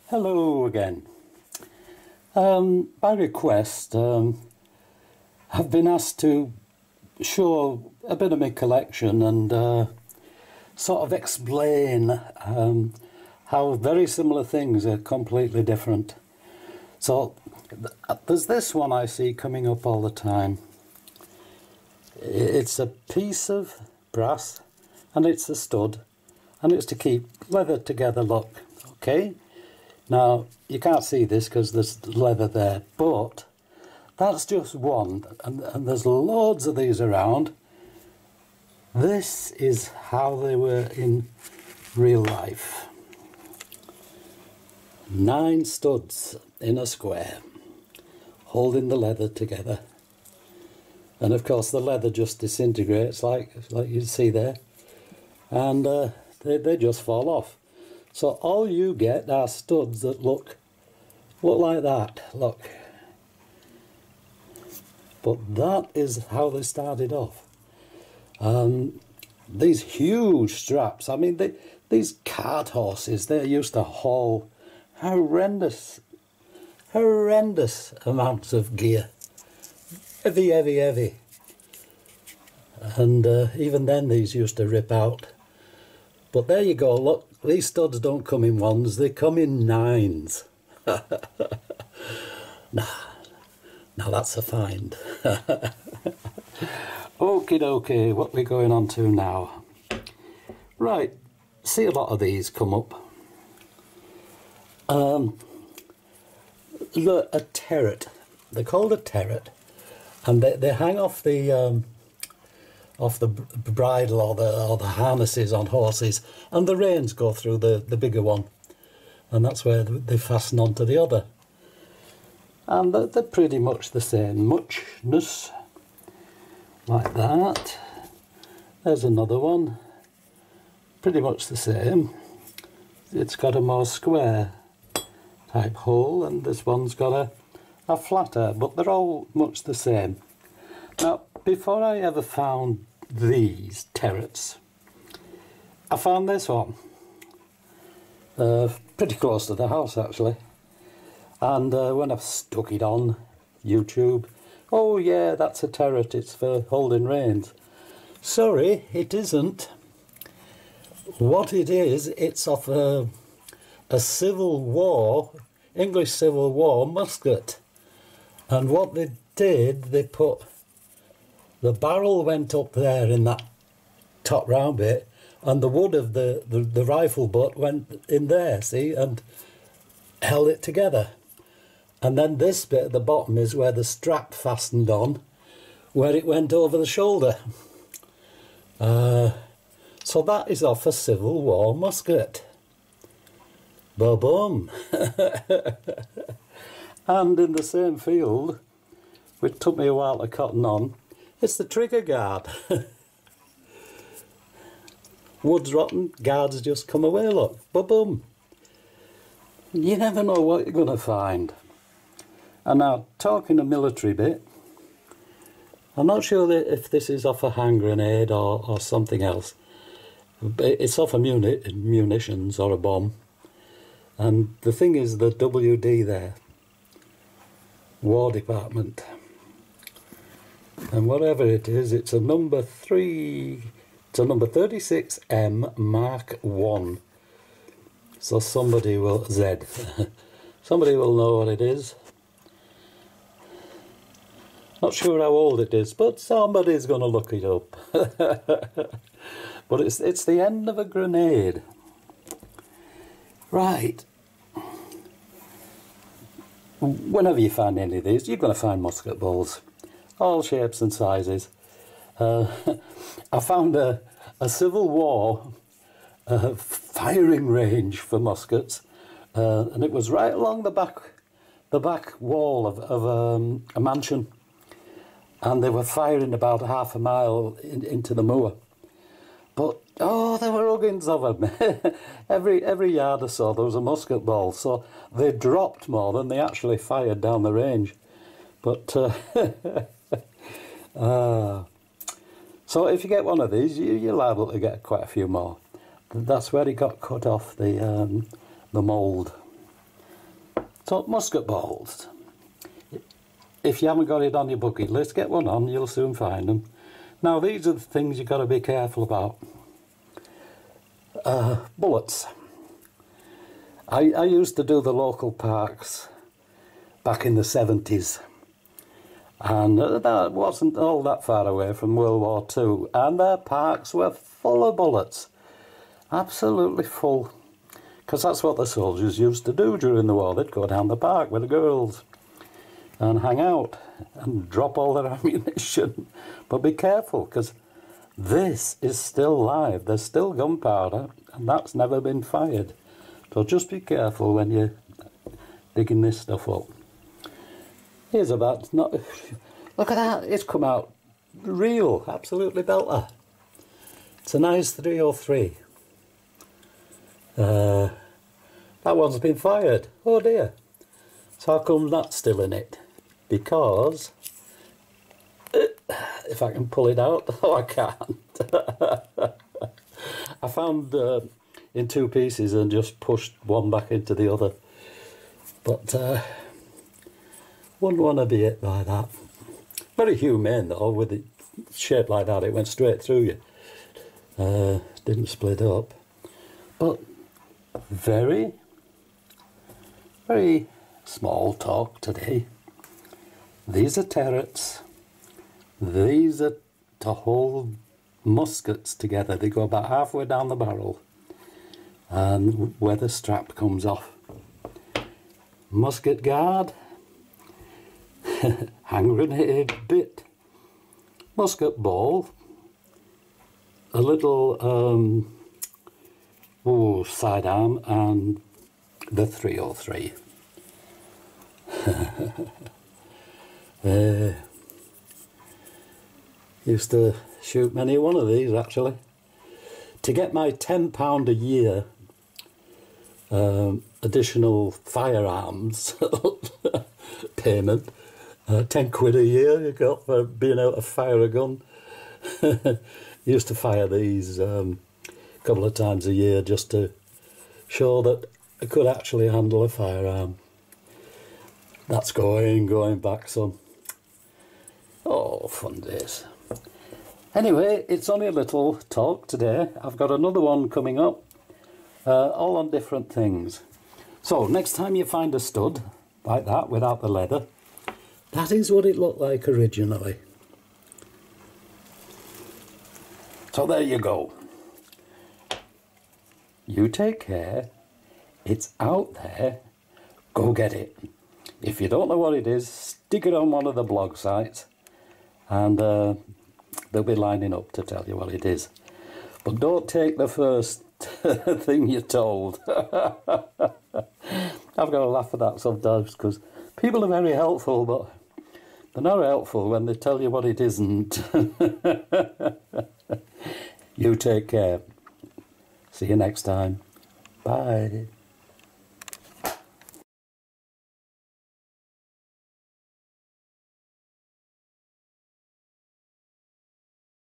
Hello again. By request, I've been asked to show a bit of my collection and sort of explain how very similar things are completely different. So there's this one I see coming up all the time. It's a piece of brass and it's a stud and it's to keep leather together, look, okay? Now, you can't see this because there's leather there, but that's just one, and there's loads of these around. This is how they were in real life. 9 studs in a square, holding the leather together. And of course the leather just disintegrates like you see there, and they just fall off. So all you get are studs that look like that, look. But that is how they started off. These huge straps, I mean, these cart horses, they used to haul horrendous amounts of gear. Heavy. And even then these used to rip out. But there you go, look, these studs don't come in 1s, they come in 9s. Now that's a find. Okie dokie, what we're going on to now. Right, see a lot of these come up. A terret, they're called a terret, and they hang off the bridle or the harnesses on horses, and the reins go through the bigger one, and that's where they fasten onto the other. And they're pretty much the same muchness, like that. There's another one, pretty much the same. It's got a more square type hole, and this one's got a flatter, but they're all much the same. Now, before I ever found these terrets, I found this one, pretty close to the house actually, and when I stuck it on YouTube, oh yeah, that's a terret, it's for holding reins. Sorry, it isn't. What it is, it's off a Civil War, English Civil War musket, and what they did, they put the barrel went up there in that top round bit, and the wood of the rifle butt went in there, see, and held it together. And then this bit at the bottom is where the strap fastened on, where it went over the shoulder. So that is off a Civil War musket. Ba-boom. And in the same field, which took me a while to cotton on, it's the trigger guard. Wood's rotten, guards just come away, look, ba-boom. You never know what you're going to find. And now, talking a military bit, I'm not sure that if this is off a hand grenade or something else. It's off a munitions or a bomb. And the thing is the WD there, War Department. And whatever it is, it's a number 36M Mark 1. So somebody will, somebody will know what it is. Not sure how old it is, but somebody's going to look it up. But it's the end of a grenade. Right. Whenever you find any of these, you're going to find musket balls. All shapes and sizes. I found a Civil War firing range for muskets, and it was right along the back wall of a mansion, and they were firing about half a mile into the moor. But oh, there were huggins of them. every yard or so there was a musket ball, so they dropped more than they actually fired down the range. But so if you get one of these, you're liable to get quite a few more. That's where it got cut off, the mould. So, musket balls. If you haven't got it on your bucket list, get one on, you'll soon find them. Now, these are the things you've got to be careful about. Bullets. I used to do the local parks back in the 70s. And that wasn't all that far away from World War II. And their parks were full of bullets. Absolutely full. Because that's what the soldiers used to do during the war. They'd go down the park with the girls and hang out and drop all their ammunition. But be careful, because this is still live. There's still gunpowder, and that's never been fired. So just be careful when you're digging this stuff up. Here's about, not, look at that, it's come out real, absolutely belter. It's a nice 303. That one's been fired. Oh dear. So how come that's still in it? Because if I can pull it out, oh I can't. I found in two pieces and just pushed one back into the other. But wouldn't want to be hit by that. Very humane though, with it shaped like that, it went straight through you. Didn't split up. But very small talk today. These are Territs. These are to hold muskets together. They go about halfway down the barrel and where the strap comes off. Musket guard, hand grenade bit, musket ball, a little sidearm, and the 303. Used to shoot many one of these actually. To get my £10 a year additional firearms payment, 10 quid a year you got for being able to fire a gun. Used to fire these a couple of times a year just to show that I could actually handle a firearm. That's going back some. Oh, fun days. Anyway, it's only a little talk today. I've got another one coming up, all on different things. So, next time you find a stud like that without the leather, that is what it looked like originally. So there you go. You take care. It's out there. Go get it. If you don't know what it is, stick it on one of the blog sites and they'll be lining up to tell you what it is. But don't take the first thing you're told. I've got to laugh at that sometimes because people are very helpful, but they're not helpful when they tell you what it isn't. You take care. See you next time. Bye.